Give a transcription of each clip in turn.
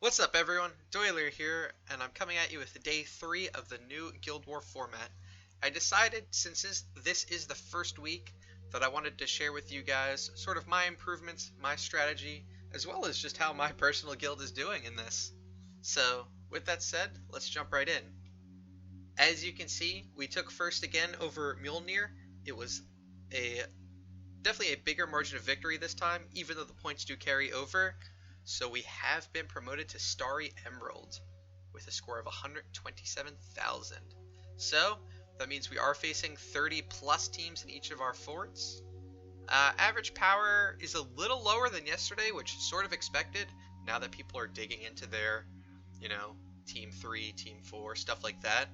What's up everyone, Doyler here, and I'm coming at you with day 3 of the new Guild War format. I decided, since this is the first week, that I wanted to share with you guys sort of my improvements, my strategy, as well as just how my personal guild is doing in this. So, with that said, let's jump right in. As you can see, we took first again over Mjolnir. It was definitely a bigger margin of victory this time, even though the points do carry over. So we have been promoted to Starry Emerald with a score of 127,000. So that means we are facing 30 plus teams in each of our forts. Average power is a little lower than yesterday, which is sort of expected now that people are digging into their, Team 3, Team 4, stuff like that.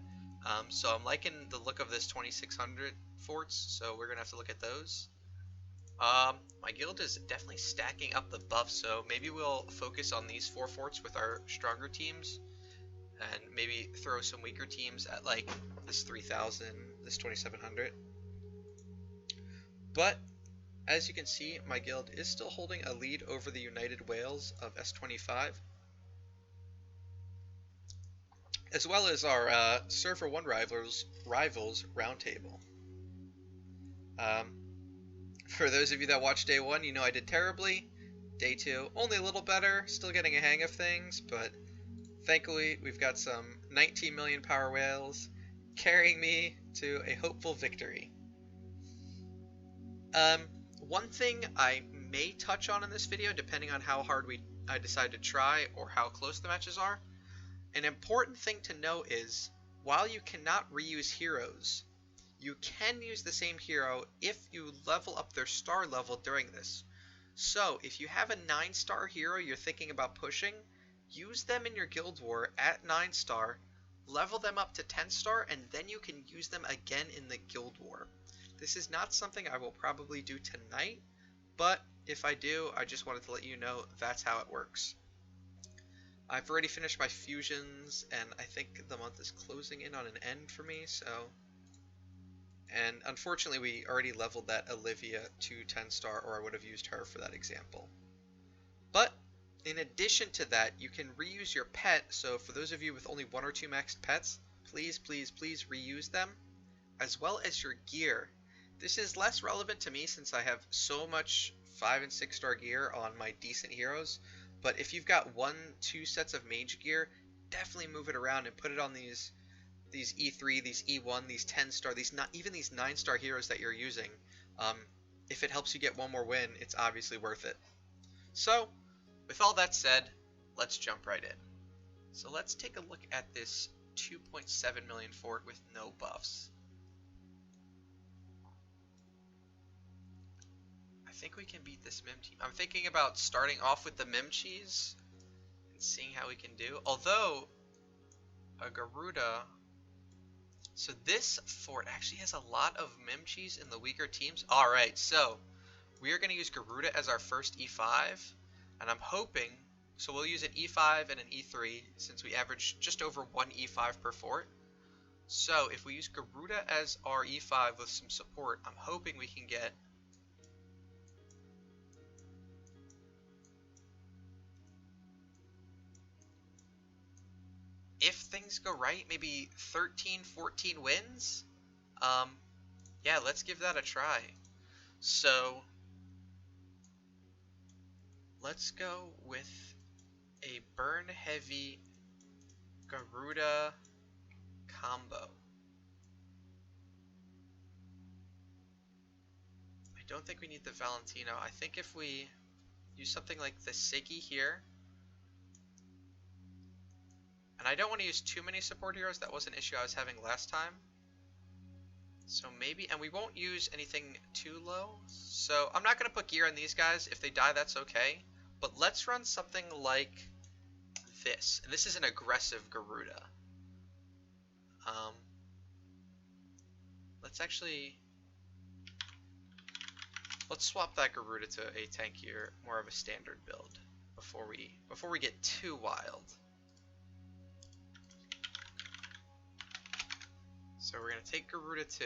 So I'm liking the look of this 2600 forts, so we're going to have to look at those. My guild is definitely stacking up the buffs, so maybe we'll focus on these 4 forts with our stronger teams, and maybe throw some weaker teams at like this 3000, this 2700. But as you can see, my guild is still holding a lead over the United Whales of S25, as well as our Server 1 rivals Roundtable. For those of you that watched day 1, you know I did terribly. Day 2, only a little better, still getting a hang of things, but thankfully we've got some 19 million power whales carrying me to a hopeful victory. One thing I may touch on in this video, depending on how hard I decide to try or how close the matches are, an important thing to note is, while you cannot reuse heroes, you can use the same hero if you level up their star level during this. So if you have a 9-star hero you're thinking about pushing, use them in your Guild War at 9-star, level them up to 10-star, and then you can use them again in the Guild War. This is not something I will probably do tonight, but if I do, I just wanted to let you know that's how it works. I've already finished my fusions, and I think the month is closing in on an end for me, so... And unfortunately, we already leveled that Olivia to 10-star, or I would have used her for that example. But in addition to that, you can reuse your pet. So for those of you with only 1 or 2 maxed pets, please, please, please reuse them, as well as your gear. This is less relevant to me since I have so much 5 and 6-star gear on my decent heroes. But if you've got 1-2 sets of mage gear, definitely move it around and put it on these E3, these E1, these 10-star, even these 9-star heroes that you're using. If it helps you get one more win, it's obviously worth it. So, with all that said, let's jump right in. So let's take a look at this 2.7 million fort with no buffs. I think we can beat this Mim team. I'm thinking about starting off with the Mim cheese and seeing how we can do. Although, a Garuda... So this fort actually has a lot of Mim cheese in the weaker teams. Alright, so we are going to use Garuda as our first E5. And I'm hoping, so we'll use an E5 and an E3 since we average just over 1 E5 per fort. So if we use Garuda as our E5 with some support, I'm hoping we can get... If things go right, maybe 13, 14 wins? Yeah, let's give that a try. So, let's go with a burn heavy Garuda combo. I don't think we need the Valentino. I think if we use something like the Siggy here, and I don't want to use too many support heroes. That was an issue I was having last time. So maybe, and we won't use anything too low. So I'm not going to put gear on these guys. If they die, that's okay. But let's run something like this. And this is an aggressive Garuda. Let's swap that Garuda to a tankier, more of a standard build before we get too wild. So we're going to take Garuda 2,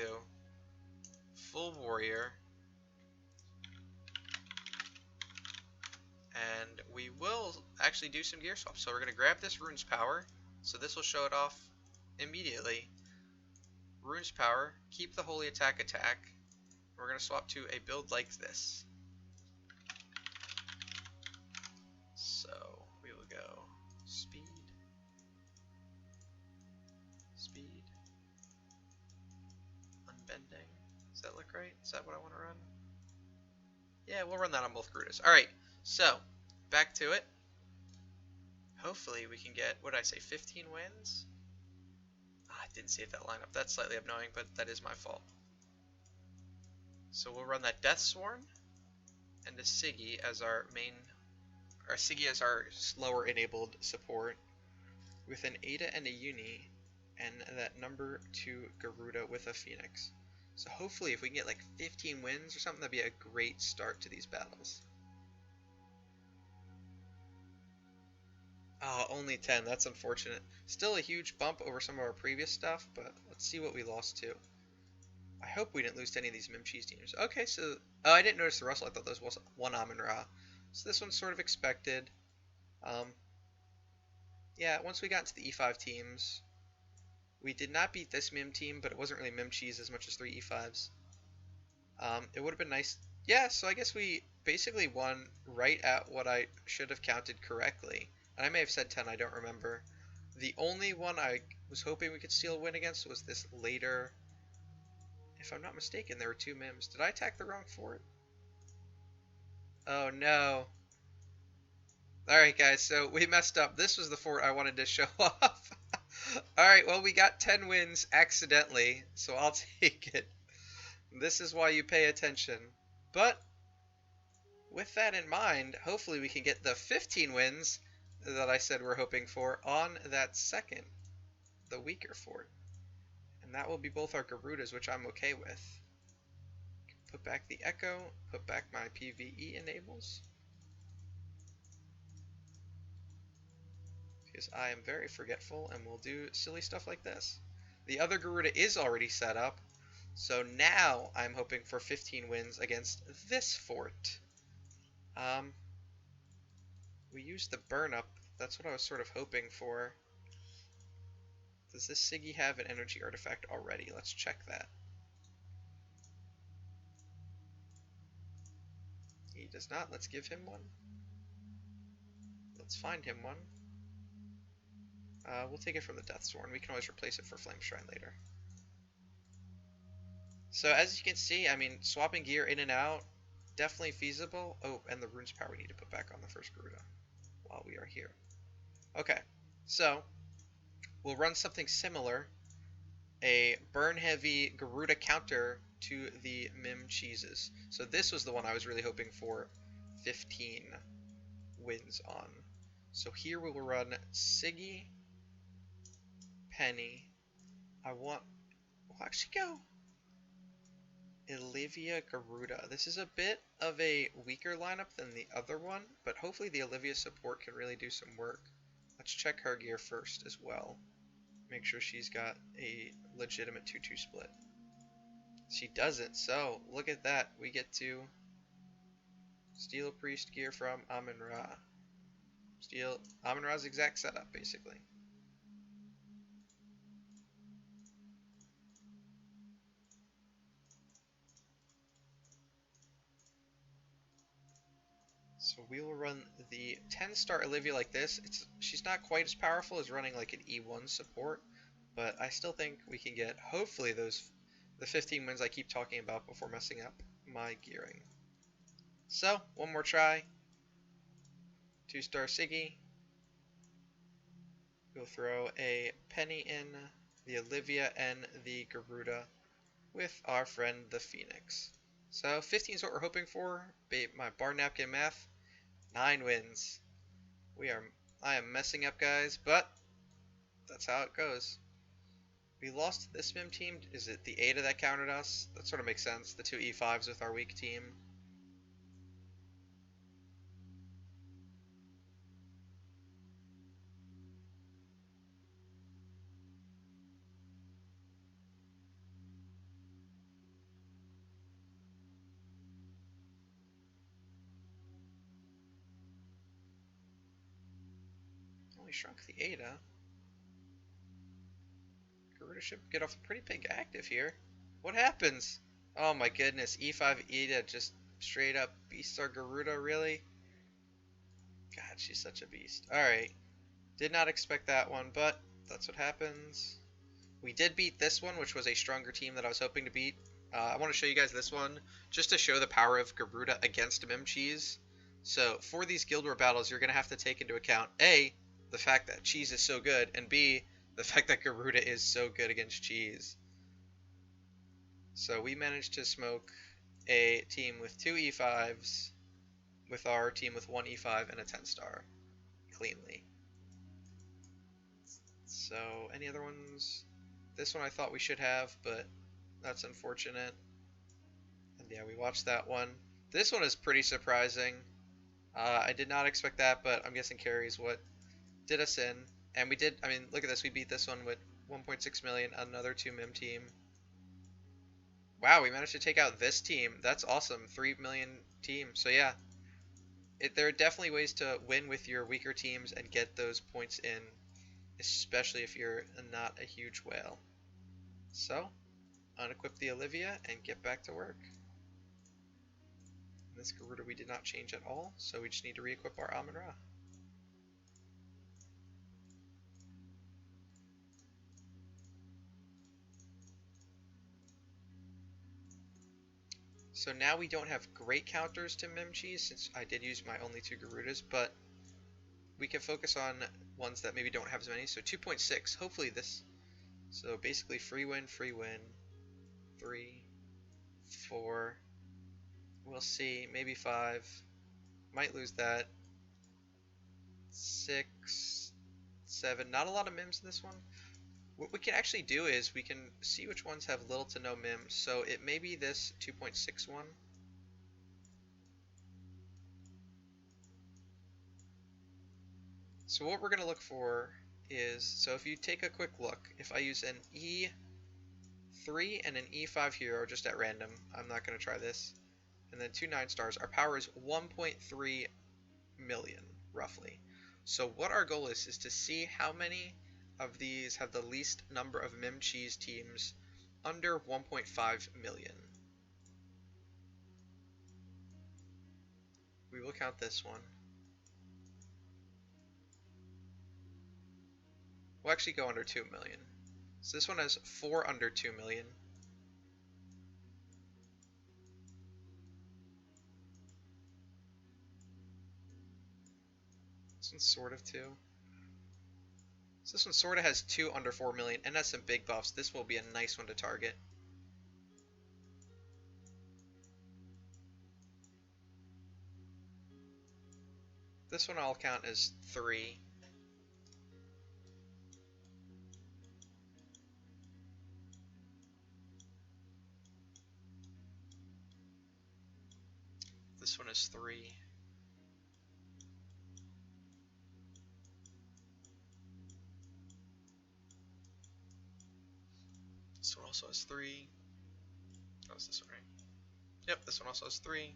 full warrior, And we will actually do some gear swaps. So we're going to grab this Rune's Power. So this will show it off immediately. Rune's Power, keep the Holy Attack. We're going to swap to a build like this. So we will go speed, unbending. Does that look right? Is that what I want to run? Yeah, we'll run that on both Garudas. Alright, so back to it. Hopefully we can get, what did I say, 15 wins? I didn't save that lineup. That's slightly annoying, but that is my fault. So we'll run that Death Sworn and a Siggy as our main, or Siggy as our slower enabled support, with an Ada and a Uni, and that number 2 Garuda with a Phoenix. So hopefully if we can get like 15 wins or something, that'd be a great start to these battles. Oh, only 10. That's unfortunate. Still a huge bump over some of our previous stuff, but let's see what we lost to. I hope we didn't lose to any of these Mim Cheese teams. Okay, so... Oh, I didn't notice the Russell. I thought those was one Amun-Ra. So this one's sort of expected. Yeah, once we got into the E5 teams, we did not beat this Mim team, but it wasn't really Mim Cheese as much as 3 E5s. It would have been nice... Yeah, so I guess we basically won right at what I should have counted correctly. And I may have said 10, I don't remember. The only one I was hoping we could steal a win against was this later... If I'm not mistaken, there were 2 Mims. Did I attack the wrong fort? Oh, no. Alright, guys, so we messed up. This was the fort I wanted to show off. Alright, well, we got 10 wins accidentally, so I'll take it. This is why you pay attention. But, with that in mind, hopefully we can get the 15 wins that I said we're hoping for on that second, the weaker fort. And that will be both our Garudas, which I'm okay with. Put back the Echo, put back my PvE enables. Because I am very forgetful and will do silly stuff like this. The other Garuda is already set up, so now I'm hoping for 15 wins against this fort. We used the burn up. That's what I was sort of hoping for. Does this Siggy have an energy artifact already? Let's check that. He does not. Let's give him one. Let's find him one. We'll take it from the Death Sworn. We can always replace it for Flame Shrine later. So as you can see, I mean, swapping gear in and out, definitely feasible. Oh, and the Rune's Power we need to put back on the first Garuda while we are here. Okay, so we'll run something similar, a burn heavy Garuda counter to the Mim Cheeses. So this was the one I was really hoping for 15 wins on. So here we will run Siggy, Penny. We'll actually go Olivia Garuda. This is a bit of a weaker lineup than the other one, but hopefully the Olivia support can really do some work. Let's check her gear first as well. Make sure she's got a legitimate 2-2 split. She doesn't, so look at that. We get to steal a priest gear from Amun-Ra. Steal Amun-Ra's exact setup, basically. So we will run the 10-star Olivia like this. She's not quite as powerful as running like an E1 support, but I still think we can get, hopefully, the 15 wins I keep talking about before messing up my gearing. So, one more try. 2-star Siggy. We'll throw a Penny in, the Olivia, and the Garuda with our friend the Phoenix. So 15 is what we're hoping for. My bar napkin math, 9 wins. I am messing up, guys, but that's how it goes. We lost to this Mim team. Is it the Ada that countered us? That sort of makes sense. The 2 E5s with our weak team. we shrunk the Ada. Garuda should get off a pretty big active here. What happens? Oh my goodness, E5 Ada just straight up beasts our Garuda, really? God, she's such a beast. Alright, did not expect that one, but that's what happens. We did beat this one, which was a stronger team that I was hoping to beat. I want to show you guys this one, just to show the power of Garuda against Mim Cheese. So, for these Guild War battles, you're going to have to take into account, A, the fact that Cheese is so good, and B, the fact that Garuda is so good against Cheese. So, we managed to smoke a team with 2 E5s, with our team with 1 E5 and a 10-star, cleanly. So, any other ones? This one I thought we should have, but that's unfortunate. And yeah, we watched that one. This one is pretty surprising. I did not expect that, but I'm guessing carries what did us in. And we did, I mean, look at this. We beat this one with 1.6 million, another 2 Mim team. Wow, we managed to take out this team. That's awesome. 3 million team. So yeah, there are definitely ways to win with your weaker teams and get those points in, especially if you're not a huge whale. So, unequip the Olivia and get back to work. In this Garuda we did not change at all, so we just need to re-equip our Amun-Ra. So now we don't have great counters to Mim Cheese, since I did use my only 2 Garudas, but we can focus on ones that maybe don't have as many. So 2.6, hopefully this. So basically free win, 3, 4, we'll see, maybe 5, might lose that, 6, 7, not a lot of Mims in this one. What we can actually do is we can see which ones have little to no Mims, so it may be this 2.6 one. So what we're going to look for is, so if you take a quick look, if I use an E3 and an E5 hero just at random, I'm not going to try this, and then 2 9-stars, our power is 1.3 million, roughly. So what our goal is to see how many of these have the least number of Mim Cheese teams under 1.5 million. We will count this one. We'll actually go under 2 million. So this one has 4 under 2 million. This one's sort of 2. So this one sort of has 2 under 4 million and has some big buffs. This will be a nice one to target. This one I'll count as 3. This one is 3. This one also has 3. Oh, is this one right? Yep, this one also has 3.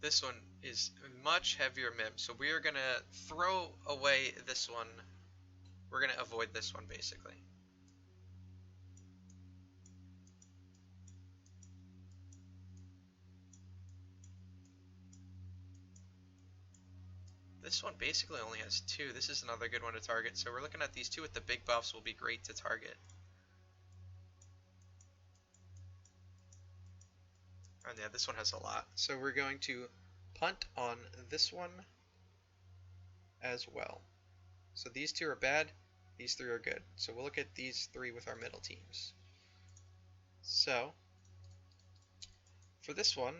This one is much heavier Mim, so we are going to throw away this one. We're going to avoid this one, basically. This one basically only has 2. This is another good one to target. So we're looking at these 2 with the big buffs will be great to target. And yeah, this one has a lot. So we're going to punt on this one as well. So these 2 are bad. These 3 are good. So we'll look at these 3 with our middle teams. So for this one,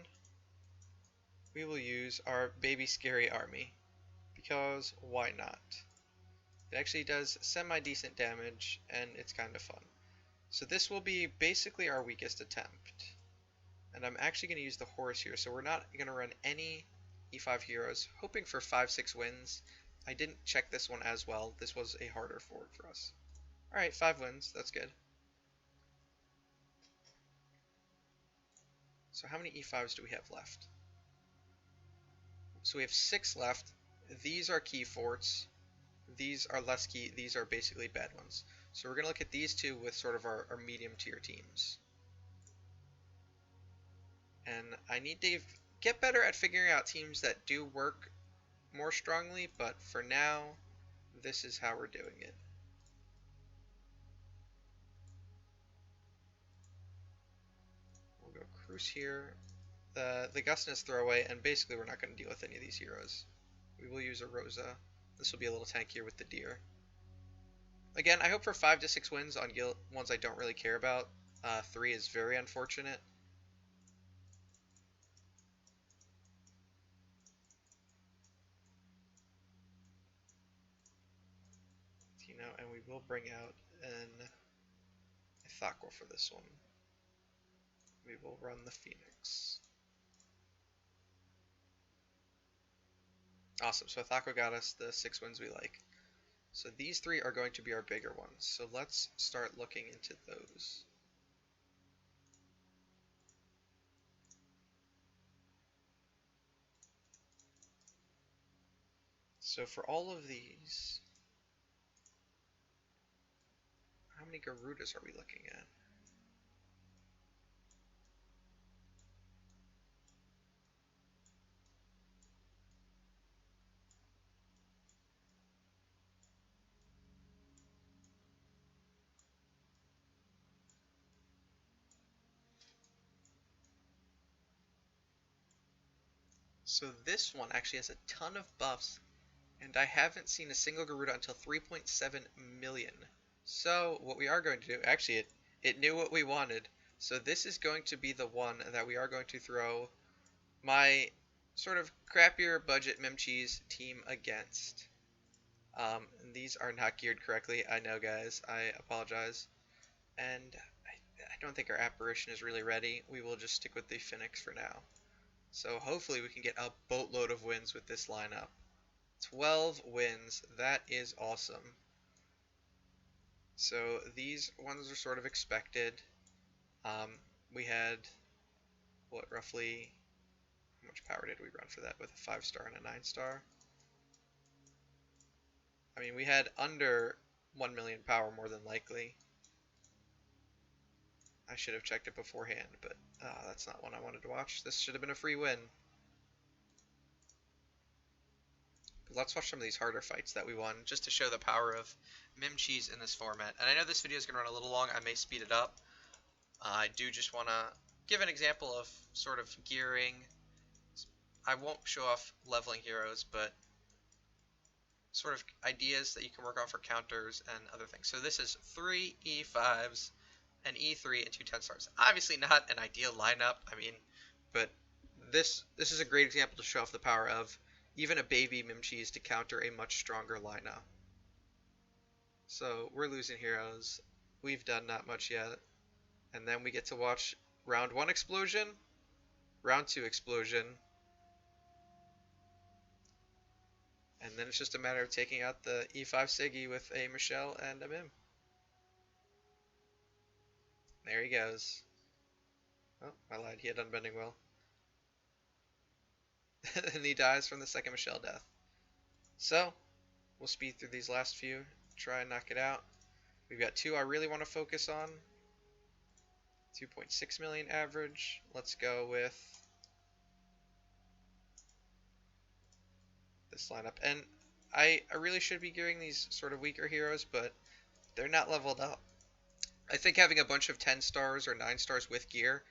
we will use our baby scary army. Because why not? It actually does semi-decent damage, and it's kind of fun. So this will be basically our weakest attempt. And I'm actually going to use the horse here, so we're not going to run any E5 heroes, hoping for 5-6 wins. I didn't check this one as well. This was a harder forward for us. Alright, 5 wins. That's good. So how many E5s do we have left? So we have 6 left. These are key forts. These are less key. These are basically bad ones. So we're going to look at these two with sort of our medium tier teams. And I need to get better at figuring out teams that do work more strongly, but for now, this is how we're doing it. We'll go Cruise here. The Gustinus throwaway, and basically we're not going to deal with any of these heroes. We will use a Rosa. This will be a little tankier with the Deer. Again, I hope for 5 to 6 wins on ones I don't really care about. 3 is very unfortunate. And we will bring out an Ithaqua for this one. We will run the Phoenix. Awesome, so Ithaqua got us the 6 wins we like. So these 3 are going to be our bigger ones. So let's start looking into those. So for all of these, how many Garudas are we looking at? So this one actually has a ton of buffs, and I haven't seen a single Garuda until 3.7 million. So what we are going to do, actually it knew what we wanted. So this is going to be the one that we are going to throw my sort of crappier budget Memcheese team against. And these are not geared correctly. I know, guys. I apologize. And I don't think our apparition is really ready. We will just stick with the Phoenix for now. So hopefully we can get a boatload of wins with this lineup. 12 wins. That is awesome. So these ones are sort of expected. We had, what, roughly, how much power did we run for that with a 5-star and a 9-star? I mean, we had under 1 million power more than likely. I should have checked it beforehand, but that's not one I wanted to watch. This should have been a free win. But let's watch some of these harder fights that we won, just to show the power of Memcheese in this format. And I know this video is going to run a little long. I may speed it up. I do just want to give an example of sort of gearing. I won't show off leveling heroes, but sort of ideas that you can work on for counters and other things. So this is 3 E5s, an E3, and 2 10-stars. Obviously not an ideal lineup, I mean, but this is a great example to show off the power of even a baby Memcheese to counter a much stronger lineup. So we're losing heroes. We've done not much yet. And then we get to watch round 1 explosion, round 2 explosion, and then it's just a matter of taking out the E5 Siggy with a Michelle and a Mim. There he goes. Oh, I lied. He had Unbending Will. And he dies from the second Michelle death. So, we'll speed through these last few. Try and knock it out. We've got 2 I really want to focus on. 2.6 million average. Let's go with this lineup. And I really should be gearing these sort of weaker heroes, but they're not leveled up. I think having a bunch of 10 stars or 9 stars with gear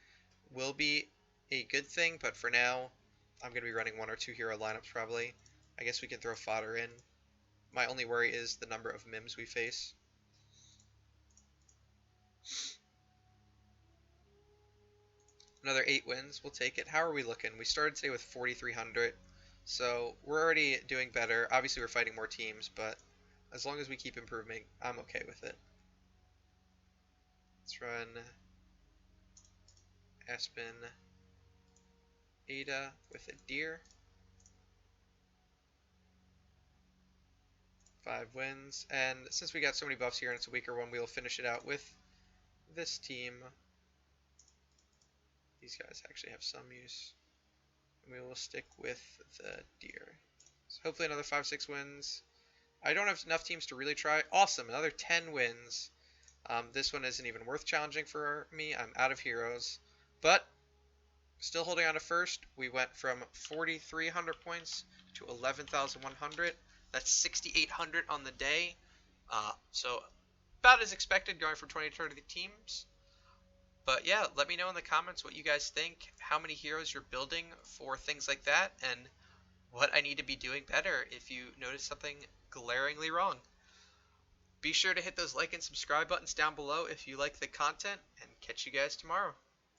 will be a good thing, but for now, I'm going to be running 1 or 2 hero lineups probably. I guess we can throw fodder in. My only worry is the number of Mims we face. Another 8 wins, we'll take it. How are we looking? We started today with 4,300, so we're already doing better. Obviously we're fighting more teams, but as long as we keep improving, I'm okay with it. Let's run Aspen Ada with a Deer. 5 wins, and since we got so many buffs here and it's a weaker one, we'll finish it out with this team. These guys actually have some use. We will stick with the deer. So hopefully another 5-6 wins. I don't have enough teams to really try. Awesome, another 10 wins. This one isn't even worth challenging for me. I'm out of heroes. But still holding on to first. We went from 4,300 points to 11,100. That's 6,800 on the day. So about as expected going from 20 to 30 teams. But yeah, let me know in the comments what you guys think, how many heroes you're building for things like that, and what I need to be doing better if you notice something glaringly wrong. Be sure to hit those like and subscribe buttons down below if you like the content, and catch you guys tomorrow.